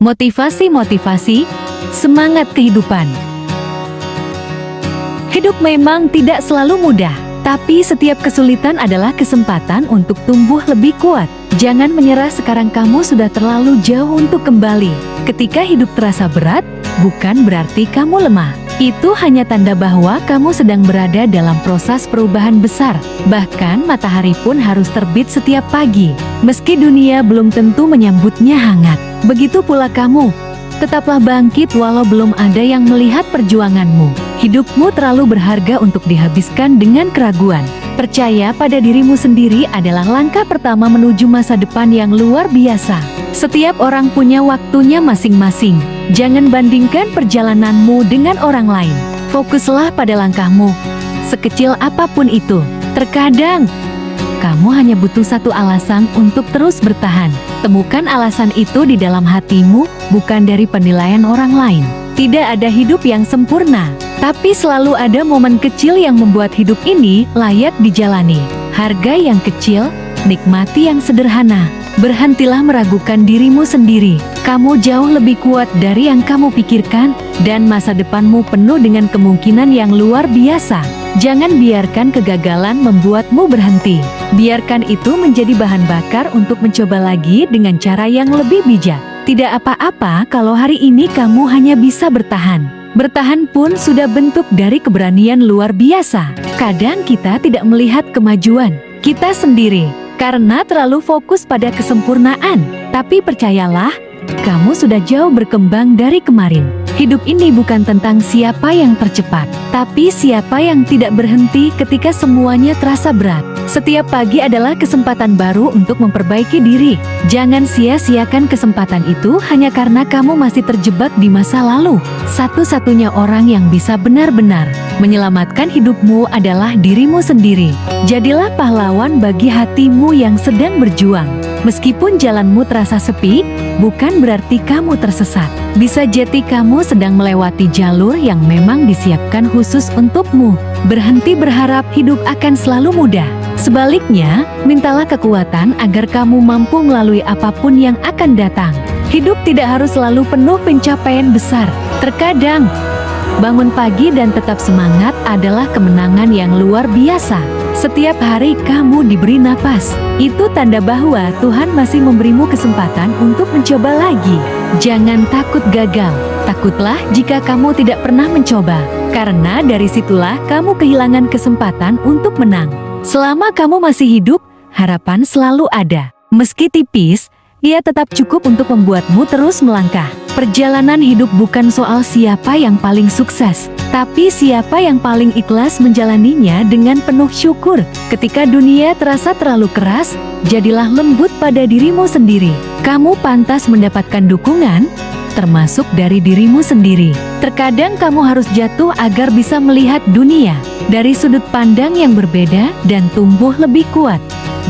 Motivasi, semangat kehidupan. Hidup memang tidak selalu mudah, tapi setiap kesulitan adalah kesempatan untuk tumbuh lebih kuat. Jangan menyerah sekarang, kamu sudah terlalu jauh untuk kembali. Ketika hidup terasa berat, bukan berarti kamu lemah. Itu hanya tanda bahwa kamu sedang berada dalam proses perubahan besar. Bahkan matahari pun harus terbit setiap pagi, meski dunia belum tentu menyambutnya hangat. Begitu pula kamu. Tetaplah bangkit walau belum ada yang melihat perjuanganmu. Hidupmu terlalu berharga untuk dihabiskan dengan keraguan. Percaya pada dirimu sendiri adalah langkah pertama menuju masa depan yang luar biasa. Setiap orang punya waktunya masing-masing. Jangan bandingkan perjalananmu dengan orang lain. Fokuslah pada langkahmu, sekecil apapun itu. Terkadang, kamu hanya butuh satu alasan untuk terus bertahan. Temukan alasan itu di dalam hatimu, bukan dari penilaian orang lain. Tidak ada hidup yang sempurna, tapi selalu ada momen kecil yang membuat hidup ini layak dijalani. Hargai yang kecil, nikmati yang sederhana. Berhentilah meragukan dirimu sendiri. Kamu jauh lebih kuat dari yang kamu pikirkan, dan masa depanmu penuh dengan kemungkinan yang luar biasa. Jangan biarkan kegagalan membuatmu berhenti. Biarkan itu menjadi bahan bakar untuk mencoba lagi dengan cara yang lebih bijak. Tidak apa-apa kalau hari ini kamu hanya bisa bertahan. Bertahan pun sudah bentuk dari keberanian luar biasa. Kadang kita tidak melihat kemajuan kita sendiri karena terlalu fokus pada kesempurnaan. Tapi percayalah, kamu sudah jauh berkembang dari kemarin. Hidup ini bukan tentang siapa yang tercepat, tapi siapa yang tidak berhenti ketika semuanya terasa berat. Setiap pagi adalah kesempatan baru untuk memperbaiki diri. Jangan sia-siakan kesempatan itu hanya karena kamu masih terjebak di masa lalu. Satu-satunya orang yang bisa benar-benar menyelamatkan hidupmu adalah dirimu sendiri. Jadilah pahlawan bagi hatimu yang sedang berjuang. Meskipun jalanmu terasa sepi, bukan berarti kamu tersesat. Bisa jadi kamu sedang melewati jalur yang memang disiapkan khusus untukmu. Berhenti berharap hidup akan selalu mudah. Sebaliknya, mintalah kekuatan agar kamu mampu melalui apapun yang akan datang. Hidup tidak harus selalu penuh pencapaian besar. Terkadang, bangun pagi dan tetap semangat adalah kemenangan yang luar biasa. Setiap hari kamu diberi napas, itu tanda bahwa Tuhan masih memberimu kesempatan untuk mencoba lagi. Jangan takut gagal. Takutlah jika kamu tidak pernah mencoba, karena dari situlah kamu kehilangan kesempatan untuk menang. Selama kamu masih hidup, harapan selalu ada. Meski tipis, ia tetap cukup untuk membuatmu terus melangkah. Perjalanan hidup bukan soal siapa yang paling sukses, tapi siapa yang paling ikhlas menjalaninya dengan penuh syukur. Ketika dunia terasa terlalu keras, jadilah lembut pada dirimu sendiri. Kamu pantas mendapatkan dukungan, termasuk dari dirimu sendiri. Terkadang kamu harus jatuh agar bisa melihat dunia dari sudut pandang yang berbeda dan tumbuh lebih kuat.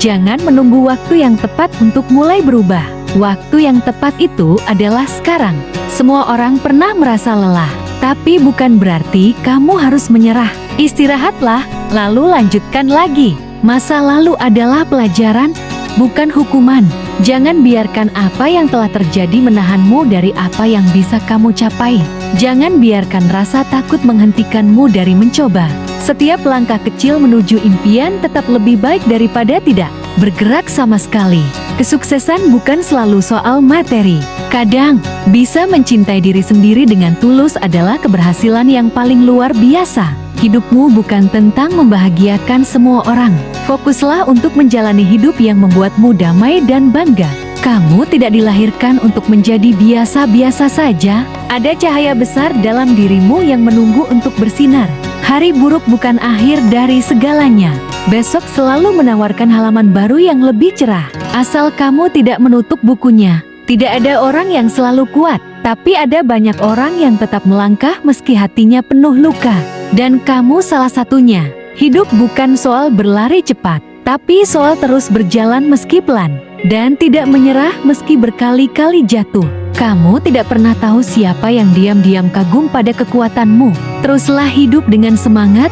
Jangan menunggu waktu yang tepat untuk mulai berubah. Waktu yang tepat itu adalah sekarang. Semua orang pernah merasa lelah, tapi bukan berarti kamu harus menyerah. Istirahatlah, lalu lanjutkan lagi. Masa lalu adalah pelajaran, bukan hukuman. Jangan biarkan apa yang telah terjadi menahanmu dari apa yang bisa kamu capai. Jangan biarkan rasa takut menghentikanmu dari mencoba. Setiap langkah kecil menuju impian tetap lebih baik daripada tidak bergerak sama sekali. Kesuksesan bukan selalu soal materi. Kadang, bisa mencintai diri sendiri dengan tulus adalah keberhasilan yang paling luar biasa. Hidupmu bukan tentang membahagiakan semua orang. Fokuslah untuk menjalani hidup yang membuatmu damai dan bangga. Kamu tidak dilahirkan untuk menjadi biasa-biasa saja. Ada cahaya besar dalam dirimu yang menunggu untuk bersinar. Hari buruk bukan akhir dari segalanya. Besok selalu menawarkan halaman baru yang lebih cerah. Asal kamu tidak menutup bukunya. Tidak ada orang yang selalu kuat, tapi ada banyak orang yang tetap melangkah meski hatinya penuh luka. Dan kamu salah satunya. Hidup bukan soal berlari cepat, tapi soal terus berjalan meski pelan. Dan tidak menyerah meski berkali-kali jatuh. Kamu tidak pernah tahu siapa yang diam-diam kagum pada kekuatanmu. Teruslah hidup dengan semangat.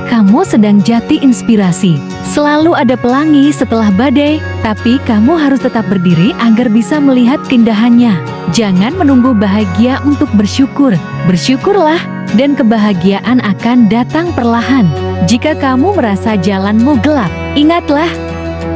Kamu sedang jati inspirasi. Selalu ada pelangi setelah badai, tapi kamu harus tetap berdiri agar bisa melihat keindahannya. Jangan menunggu bahagia untuk bersyukur. Bersyukurlah, dan kebahagiaan akan datang perlahan. Jika kamu merasa jalanmu gelap, ingatlah,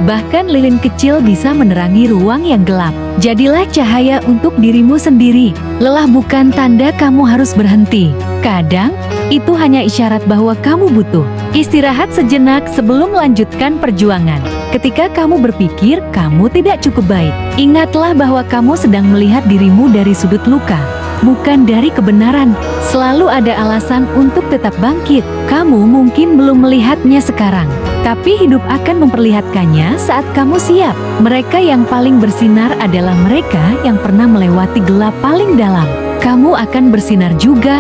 bahkan lilin kecil bisa menerangi ruang yang gelap. Jadilah cahaya untuk dirimu sendiri. Lelah bukan tanda kamu harus berhenti. Kadang, itu hanya isyarat bahwa kamu butuh istirahat sejenak sebelum melanjutkan perjuangan. Ketika kamu berpikir kamu tidak cukup baik, ingatlah bahwa kamu sedang melihat dirimu dari sudut luka, bukan dari kebenaran. Selalu ada alasan untuk tetap bangkit. Kamu mungkin belum melihatnya sekarang, tapi hidup akan memperlihatkannya saat kamu siap. Mereka yang paling bersinar adalah mereka yang pernah melewati gelap paling dalam. Kamu akan bersinar juga,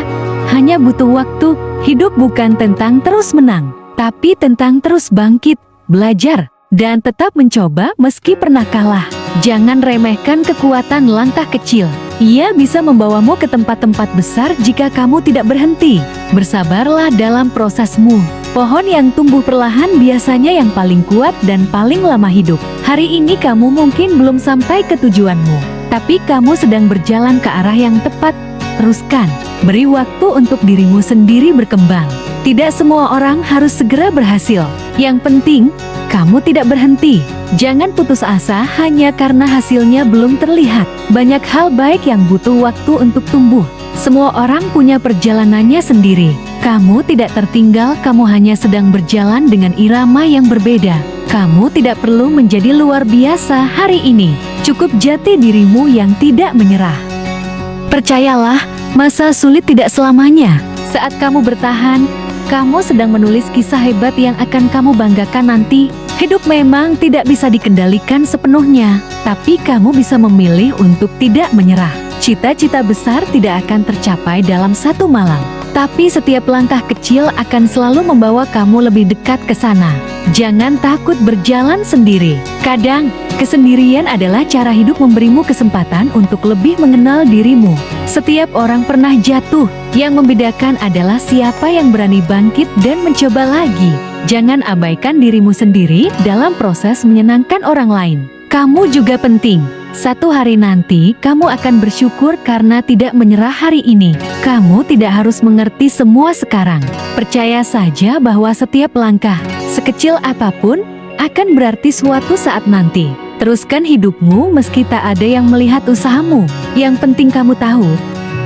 hanya butuh waktu. Hidup bukan tentang terus menang, tapi tentang terus bangkit, belajar, dan tetap mencoba meski pernah kalah. Jangan remehkan kekuatan langkah kecil. Ia bisa membawamu ke tempat-tempat besar jika kamu tidak berhenti. Bersabarlah dalam prosesmu. Pohon yang tumbuh perlahan biasanya yang paling kuat dan paling lama hidup. Hari ini kamu mungkin belum sampai ke tujuanmu, tapi kamu sedang berjalan ke arah yang tepat. Teruskan, beri waktu untuk dirimu sendiri berkembang. Tidak semua orang harus segera berhasil. Yang penting, kamu tidak berhenti. Jangan putus asa hanya karena hasilnya belum terlihat. Banyak hal baik yang butuh waktu untuk tumbuh. Semua orang punya perjalanannya sendiri. Kamu tidak tertinggal, kamu hanya sedang berjalan dengan irama yang berbeda. Kamu tidak perlu menjadi luar biasa hari ini. Cukup jati dirimu yang tidak menyerah. Percayalah, masa sulit tidak selamanya. Saat kamu bertahan, kamu sedang menulis kisah hebat yang akan kamu banggakan nanti. Hidup memang tidak bisa dikendalikan sepenuhnya, tapi kamu bisa memilih untuk tidak menyerah. Cita-cita besar tidak akan tercapai dalam satu malam, tapi setiap langkah kecil akan selalu membawa kamu lebih dekat ke sana. Jangan takut berjalan sendiri. Kadang, kesendirian adalah cara hidup memberimu kesempatan untuk lebih mengenal dirimu. Setiap orang pernah jatuh, yang membedakan adalah siapa yang berani bangkit dan mencoba lagi. Jangan abaikan dirimu sendiri dalam proses menyenangkan orang lain. Kamu juga penting. Satu hari nanti, kamu akan bersyukur karena tidak menyerah hari ini. Kamu tidak harus mengerti semua sekarang. Percaya saja bahwa setiap langkah, sekecil apapun, akan berarti suatu saat nanti. Teruskan hidupmu meski tak ada yang melihat usahamu. Yang penting kamu tahu,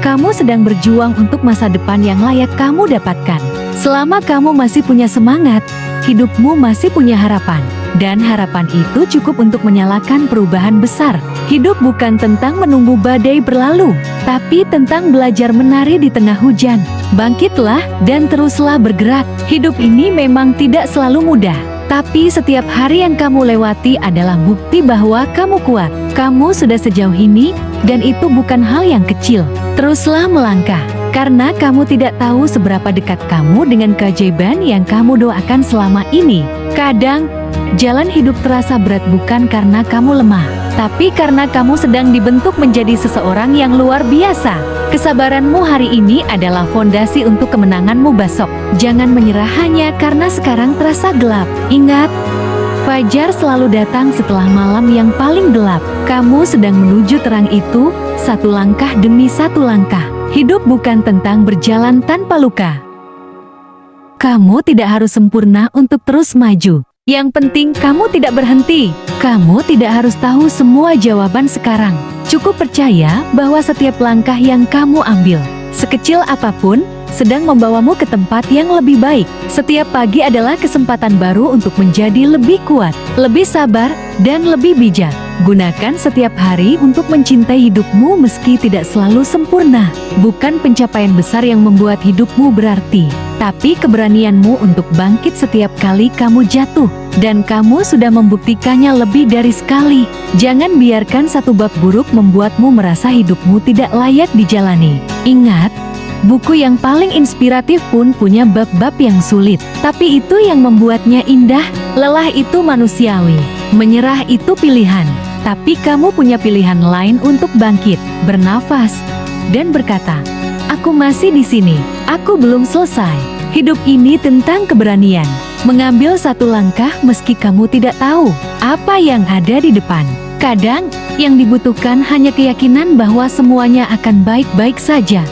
kamu sedang berjuang untuk masa depan yang layak kamu dapatkan. Selama kamu masih punya semangat, hidupmu masih punya harapan. Dan harapan itu cukup untuk menyalakan perubahan besar. Hidup bukan tentang menunggu badai berlalu, tapi tentang belajar menari di tengah hujan. Bangkitlah dan teruslah bergerak. Hidup ini memang tidak selalu mudah, tapi setiap hari yang kamu lewati adalah bukti bahwa kamu kuat. Kamu sudah sejauh ini, dan itu bukan hal yang kecil. Teruslah melangkah, karena kamu tidak tahu seberapa dekat kamu dengan keajaiban yang kamu doakan selama ini. Kadang, jalan hidup terasa berat bukan karena kamu lemah, tapi karena kamu sedang dibentuk menjadi seseorang yang luar biasa. Kesabaranmu hari ini adalah fondasi untuk kemenanganmu besok. Jangan menyerah hanya karena sekarang terasa gelap. Ingat, fajar selalu datang setelah malam yang paling gelap. Kamu sedang menuju terang itu, satu langkah demi satu langkah. Hidup bukan tentang berjalan tanpa luka. Kamu tidak harus sempurna untuk terus maju. Yang penting kamu tidak berhenti. Kamu tidak harus tahu semua jawaban sekarang. Cukup percaya bahwa setiap langkah yang kamu ambil, sekecil apapun, sedang membawamu ke tempat yang lebih baik. Setiap pagi adalah kesempatan baru untuk menjadi lebih kuat, lebih sabar, dan lebih bijak. Gunakan setiap hari untuk mencintai hidupmu meski tidak selalu sempurna. Bukan pencapaian besar yang membuat hidupmu berarti, tapi keberanianmu untuk bangkit setiap kali kamu jatuh. Dan kamu sudah membuktikannya lebih dari sekali. Jangan biarkan satu bab buruk membuatmu merasa hidupmu tidak layak dijalani. Ingat, buku yang paling inspiratif pun punya bab-bab yang sulit, tapi itu yang membuatnya indah. Lelah itu manusiawi, menyerah itu pilihan, tapi kamu punya pilihan lain untuk bangkit, bernafas, dan berkata, "Aku masih di sini, aku belum selesai." Hidup ini tentang keberanian. Mengambil satu langkah meski kamu tidak tahu apa yang ada di depan. Kadang, yang dibutuhkan hanya keyakinan bahwa semuanya akan baik-baik saja.